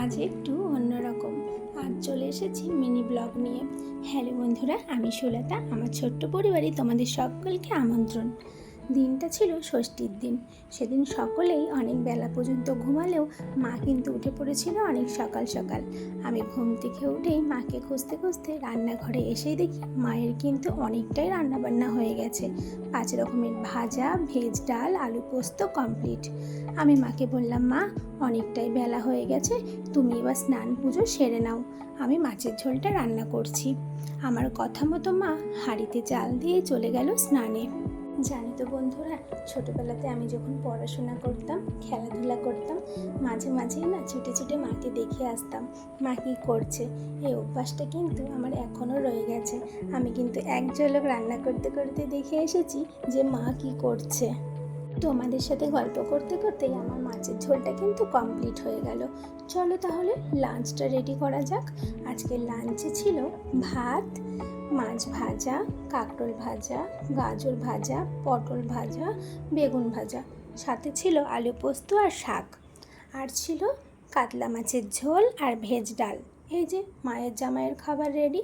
আজ একটু অন্যরকম। আজ চলে এসেছি মিনি ব্লগ নিয়ে। হ্যালো বন্ধুরা, আমি সুলতা। আমার ছোট্ট পরিবারে তোমাদের সকলকে আমন্ত্রণ। দিনটা ছিল ষষ্ঠীর দিন। সেদিন সকলেই অনেক বেলা পর্যন্ত ঘুমালেও মা কিন্তু উঠে পড়েছিল অনেক সকাল সকাল। আমি ঘুম থেকে উঠেই মাকে খুঁজতে খুঁজতে রান্নাঘরে এসেই দেখি মায়ের কিন্তু অনেকটাই রান্নাবান্না হয়ে গেছে। 5 রকমের ভাজা, ভেজ ডাল, আলু পোস্ত কমপ্লিট। আমি মাকে বললাম, মা অনেকটাই বেলা হয়ে গেছে, তুমি এবার স্নান পুজো সেরে নাও, আমি মাছের ঝোলটা রান্না করছি। আমার কথা মতো মা হাঁড়িতে চাল দিয়ে চলে গেল স্নানে। জানি তো বন্ধুরা, ছোটোবেলাতে আমি যখন পড়াশোনা করতাম, খেলাধুলা করতাম, মাঝে মাঝেই না ছুটে ছুটে মাকে দেখে আসতাম মা কী করছে। এই অভ্যাসটা কিন্তু আমার এখনও রয়ে গেছে। আমি কিন্তু এক ঝলক রান্না করতে করতে দেখে এসেছি যে মা কী করছে। তোমাদের সাথে গল্প করতে করতেই আমার মাছের ঝোলটা কিন্তু কমপ্লিট হয়ে গেল। চলো তাহলে লাঞ্চটা রেডি করা যাক। আজকে লাঞ্চে ছিল ভাত, মাছ ভাজা, কাঁকরোল ভাজা, গাজর ভাজা, পটল ভাজা, বেগুন ভাজা, সাথে ছিল আলু পোস্ত আর শাক, আর ছিল কাতলা মাছের ঝোল আর ভেজ ডাল। এই যে মায়ের জামাইয়ের খাবার রেডি।